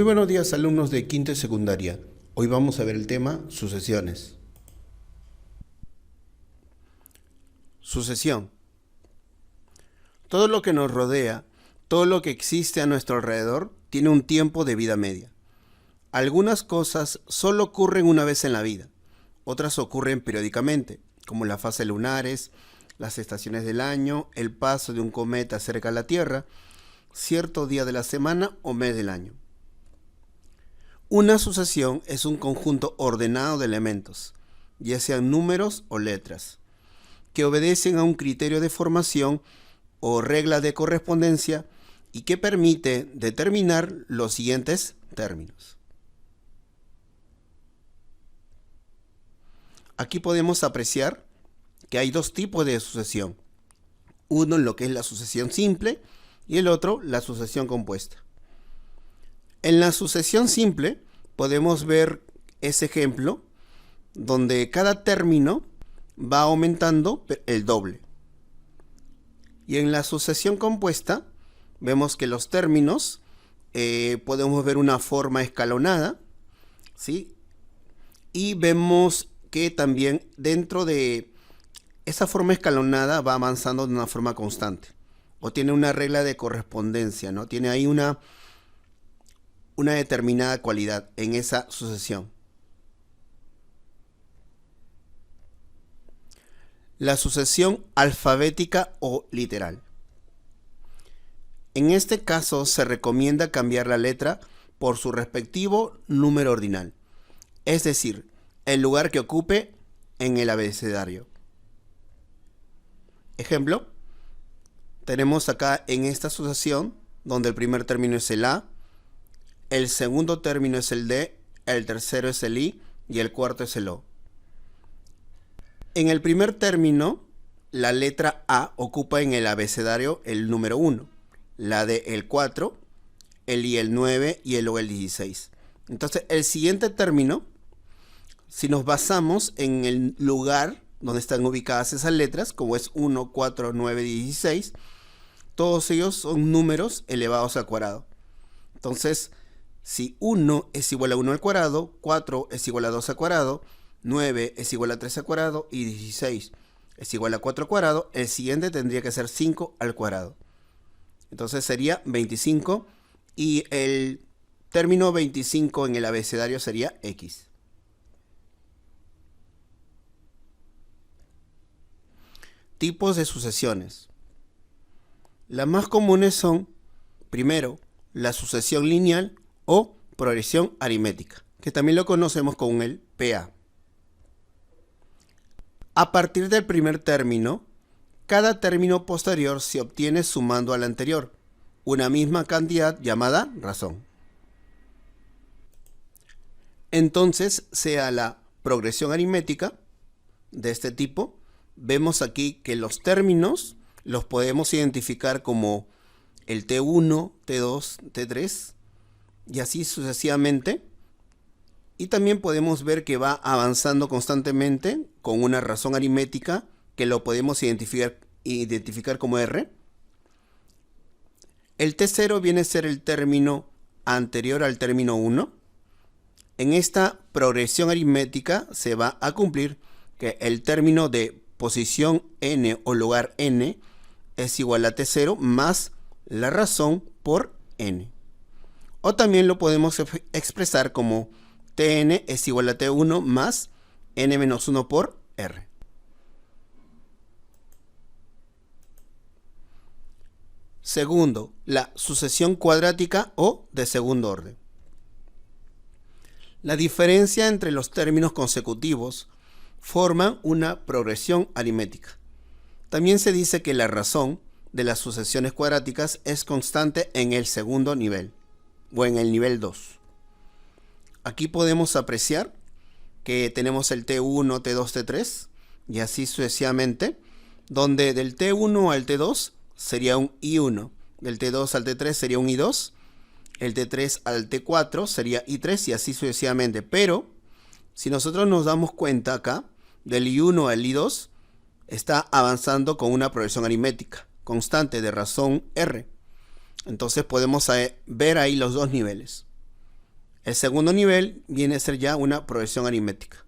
Muy buenos días, alumnos de quinto y secundaria. Hoy vamos a ver el tema sucesiones. Sucesión. Todo lo que nos rodea, todo lo que existe a nuestro alrededor, tiene un tiempo de vida media. Algunas cosas solo ocurren una vez en la vida, otras ocurren periódicamente, como las fases lunares, las estaciones del año, el paso de un cometa cerca a la Tierra, cierto día de la semana o mes del año. Una sucesión es un conjunto ordenado de elementos, ya sean números o letras, que obedecen a un criterio de formación o regla de correspondencia y que permite determinar los siguientes términos. Aquí podemos apreciar que hay dos tipos de sucesión. Uno en lo que es la sucesión simple y el otro la sucesión compuesta. En la sucesión simple podemos ver ese ejemplo donde cada término va aumentando el doble. Y en la sucesión compuesta vemos que los términos podemos ver una forma escalonada, ¿sí? Y vemos que también dentro de esa forma escalonada va avanzando de una forma constante o tiene una regla de correspondencia, ¿no? Tiene ahí una determinada cualidad en esa sucesión. La sucesión alfabética o literal. En este caso se recomienda cambiar la letra por su respectivo número ordinal, es decir, el lugar que ocupe en el abecedario. Ejemplo, tenemos acá en esta sucesión donde el primer término es el A, el segundo término es el D, el tercero es el I y el cuarto es el O. En el primer término, la letra A ocupa en el abecedario el número 1, la D el 4, el I el 9 y el O el 16. Entonces, el siguiente término, si nos basamos en el lugar donde están ubicadas esas letras, como es 1, 4, 9, 16, todos ellos son números elevados al cuadrado. Entonces, si 1 es igual a 1 al cuadrado, 4 es igual a 2 al cuadrado, 9 es igual a 3 al cuadrado y 16 es igual a 4 al cuadrado, el siguiente tendría que ser 5 al cuadrado. Entonces sería 25 y el término 25 en el abecedario sería X. Tipos de sucesiones. Las más comunes son, primero, la sucesión lineal o progresión aritmética, que también lo conocemos con el PA. A partir del primer término, cada término posterior se obtiene sumando al anterior, una misma cantidad llamada razón. Entonces, sea la progresión aritmética de este tipo, vemos aquí que los términos los podemos identificar como el T1, T2, T3 y así sucesivamente. Y también podemos ver que va avanzando constantemente con una razón aritmética que lo podemos identificar como R. El T0 viene a ser el término anterior al término 1. En esta progresión aritmética se va a cumplir que el término de posición n o lugar n es igual a T0 más la razón por n. O también lo podemos expresar como Tn es igual a T1 más n menos 1 por R. Segundo, la sucesión cuadrática o de segundo orden. La diferencia entre los términos consecutivos forman una progresión aritmética. También se dice que la razón de las sucesiones cuadráticas es constante en el segundo nivel o en el nivel 2. Aquí podemos apreciar que tenemos el T1, T2, T3 y así sucesivamente, donde del T1 al T2 sería un I1, del T2 al T3 sería un I2, el T3 al T4 sería I3 y así sucesivamente. Pero si nosotros nos damos cuenta acá, del I1 al I2 está avanzando con una progresión aritmética constante de razón R. Entonces podemos ver ahí los dos niveles. El segundo nivel viene a ser ya una progresión aritmética.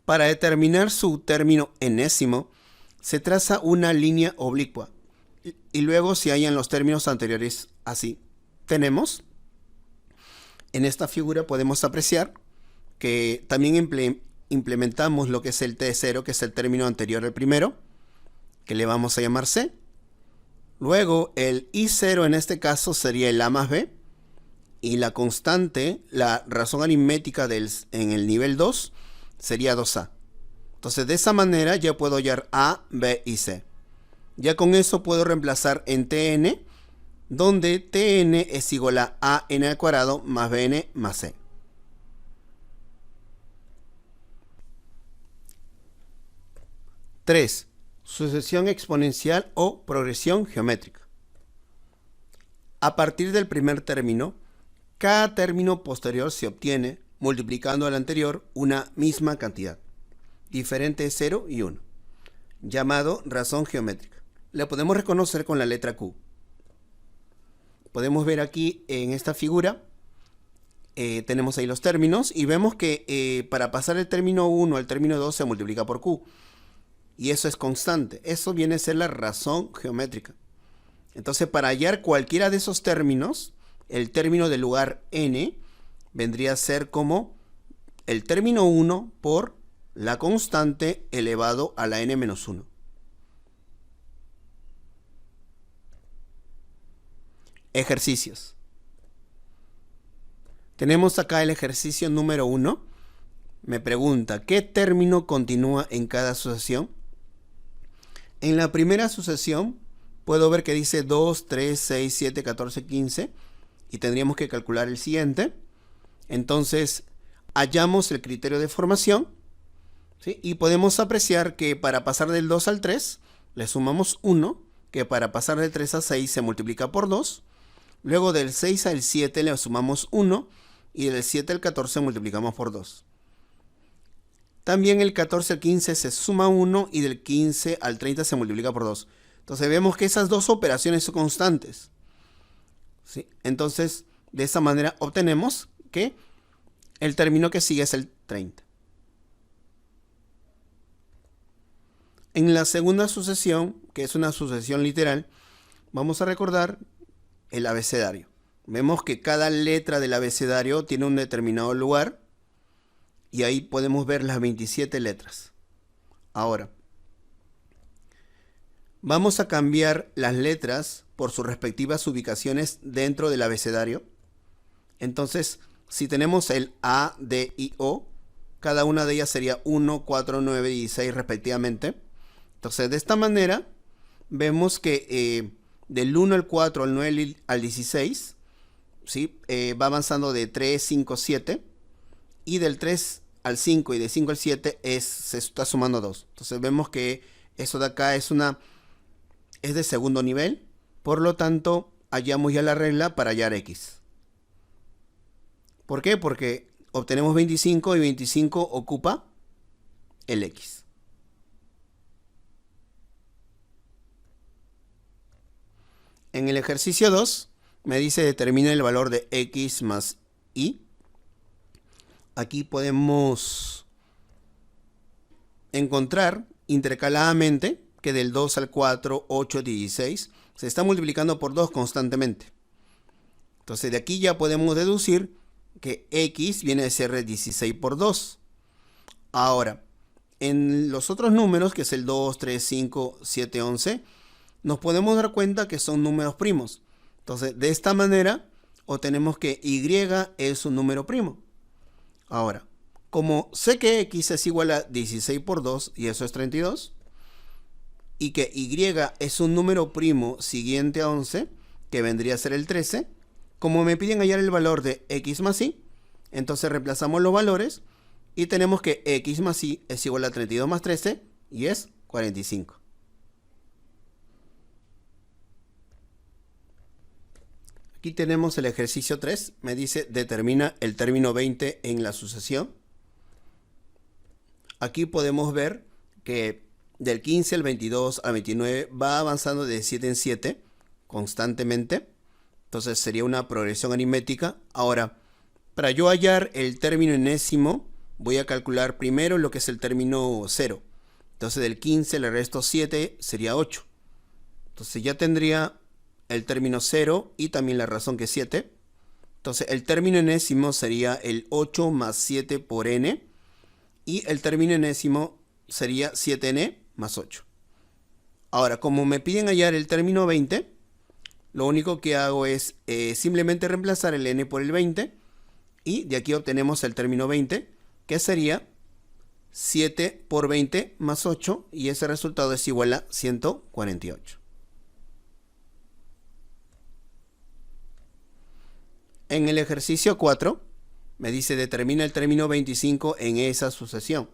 Para determinar su término enésimo, se traza una línea oblicua y luego se hallan los términos anteriores así. Tenemos, en esta figura podemos apreciar que también implementamos lo que es el T0, que es el término anterior al primero, que le vamos a llamar C. Luego el I0 en este caso sería el A más B, y la constante, la razón aritmética en el nivel 2, sería 2A. Entonces de esa manera ya puedo hallar A, B y C. Ya con eso puedo reemplazar en Tn, donde Tn es igual a n al cuadrado más Bn más C. Tres. Sucesión exponencial o progresión geométrica. A partir del primer término, cada término posterior se obtiene multiplicando al anterior una misma cantidad, diferente de 0 y 1, llamado razón geométrica. La podemos reconocer con la letra Q. Podemos ver aquí en esta figura, tenemos ahí los términos y vemos que para pasar el término 1 al término 2 se multiplica por Q. Y eso es constante. Eso viene a ser la razón geométrica. Entonces, para hallar cualquiera de esos términos, el término del lugar n vendría a ser como el término 1 por la constante elevado a la n menos 1. Ejercicios. Tenemos acá el ejercicio número 1. Me pregunta, ¿qué término continúa en cada sucesión? En la primera sucesión puedo ver que dice 2, 3, 6, 7, 14, 15 y tendríamos que calcular el siguiente. Entonces hallamos el criterio de formación, ¿sí? Y podemos apreciar que para pasar del 2 al 3 le sumamos 1, que para pasar del 3 al 6 se multiplica por 2, luego del 6 al 7 le sumamos 1 y del 7 al 14 multiplicamos por 2. También el 14 al 15 se suma 1 y del 15 al 30 se multiplica por 2. Entonces vemos que esas dos operaciones son constantes, ¿sí? Entonces de esa manera obtenemos que el término que sigue es el 30. En la segunda sucesión, que es una sucesión literal, vamos a recordar el abecedario. Vemos que cada letra del abecedario tiene un determinado lugar. Y ahí podemos ver las 27 letras. Ahora, vamos a cambiar las letras por sus respectivas ubicaciones dentro del abecedario. Entonces, si tenemos el A, D y O, cada una de ellas sería 1, 4, 9, 16 respectivamente. Entonces, de esta manera, vemos que del 1 al 4, al 9 al 16, ¿sí? Va avanzando de 3, 5, 7. Y del 3 al 5 y de 5 al 7 se está sumando 2. Entonces vemos que eso de acá es de segundo nivel. Por lo tanto, hallamos ya la regla para hallar x. ¿Por qué? Porque obtenemos 25 y 25 ocupa el x. En el ejercicio 2 me dice determina el valor de x más y. Aquí podemos encontrar intercaladamente que del 2 al 4, 8, 16 se está multiplicando por 2 constantemente. Entonces de aquí ya podemos deducir que x viene a ser 16 por 2. Ahora, en los otros números, que es el 2, 3, 5, 7, 11, nos podemos dar cuenta que son números primos. Entonces, de esta manera, obtenemos que y es un número primo. Ahora, como sé que x es igual a 16 por 2, y eso es 32, y que y es un número primo siguiente a 11, que vendría a ser el 13, como me piden hallar el valor de x más y, entonces reemplazamos los valores, y tenemos que x más y es igual a 32 más 13, y es 45. Aquí tenemos el ejercicio 3, me dice determina el término 20 en la sucesión. Aquí podemos ver que del 15 al 22 al 29 va avanzando de 7 en 7 constantemente. Entonces sería una progresión aritmética. Ahora, para yo hallar el término enésimo, voy a calcular primero lo que es el término 0. Entonces del 15 le resto 7, sería 8. Entonces ya tendría el término 0 y también la razón que es 7. Entonces el término enésimo sería el 8 más 7 por n. Y el término enésimo sería 7n más 8. Ahora, como me piden hallar el término 20, lo único que hago es simplemente reemplazar el n por el 20. Y de aquí obtenemos el término 20, que sería 7 por 20 más 8. Y ese resultado es igual a 148. En el ejercicio 4, me dice determina el término 25 en esa sucesión.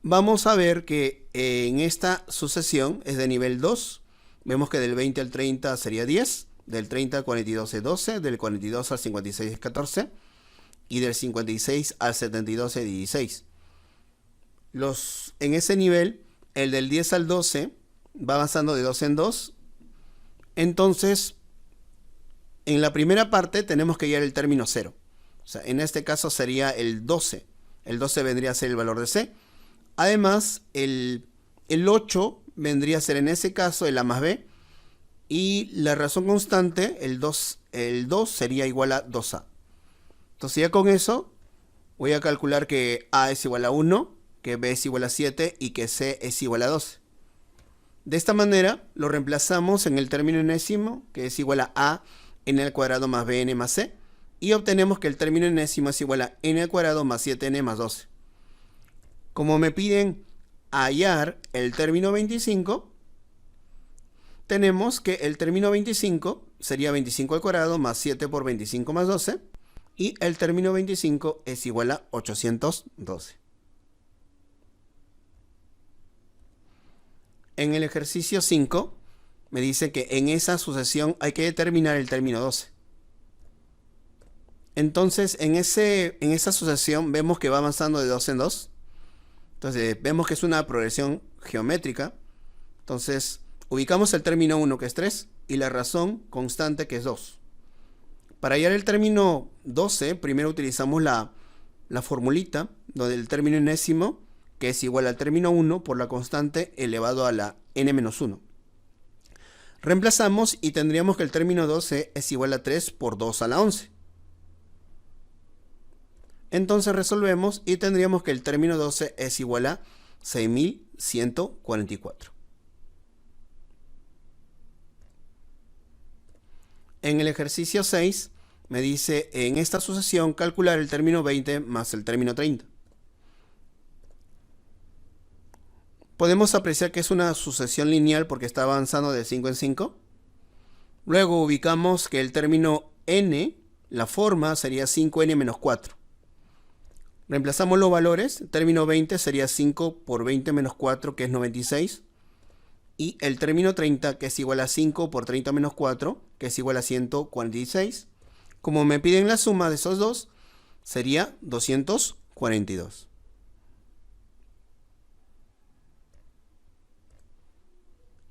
Vamos a ver que en esta sucesión es de nivel 2. Vemos que del 20 al 30 sería 10. Del 30 al 42 es 12. Del 42 al 56 es 14. Y del 56 al 72 es 16. En ese nivel, el del 10 al 12 va avanzando de 2 en 2. Entonces, en la primera parte tenemos que hallar el término 0. O sea, en este caso sería el 12. El 12 vendría a ser el valor de C. Además, el 8 vendría a ser en ese caso el A más B. Y la razón constante, el 2 sería igual a 2A. Entonces ya con eso voy a calcular que A es igual a 1, que B es igual a 7 y que C es igual a 12. De esta manera lo reemplazamos en el término enésimo, que es igual a A n al cuadrado más bn más c, y obtenemos que el término enésimo es igual a n al cuadrado más 7n más 12. Como me piden hallar el término 25, tenemos que el término 25 sería 25 al cuadrado más 7 por 25 más 12, y el término 25 es igual a 812. En el ejercicio 5 me dice que en esa sucesión hay que determinar el término 12. Entonces en esa sucesión vemos que va avanzando de 2 en 2. Entonces vemos que es una progresión geométrica. Entonces ubicamos el término 1, que es 3, y la razón constante, que es 2. Para hallar el término 12, primero utilizamos la formulita, donde el término enésimo, que es igual al término 1 por la constante elevado a la n-1. Reemplazamos y tendríamos que el término 12 es igual a 3 por 2 a la 11. Entonces resolvemos y tendríamos que el término 12 es igual a 6144. En el ejercicio 6 me dice en esta sucesión calcular el término 20 más el término 30. Podemos apreciar que es una sucesión lineal porque está avanzando de 5 en 5. Luego ubicamos que el término n, la forma sería 5n menos 4. Reemplazamos los valores. El término 20 sería 5 por 20 menos 4, que es 96. Y el término 30, que es igual a 5 por 30 menos 4, que es igual a 146. Como me piden la suma de esos dos, sería 242.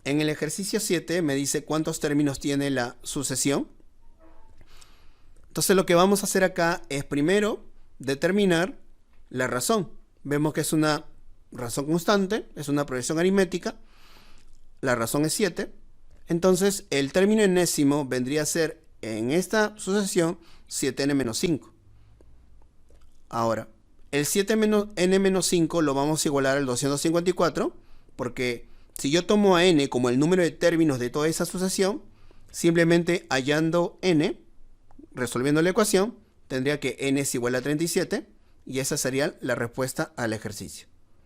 En el ejercicio 7 me dice cuántos términos tiene la sucesión. Entonces lo que vamos a hacer acá es primero determinar la razón. Vemos que es una razón constante, es una progresión aritmética. La razón es 7. Entonces el término enésimo vendría a ser en esta sucesión 7n menos 5. Ahora, el 7n menos 5 lo vamos a igualar al 254 porque si yo tomo a n como el número de términos de toda esa sucesión, simplemente hallando n, resolviendo la ecuación, tendría que n es igual a 37 y esa sería la respuesta al ejercicio.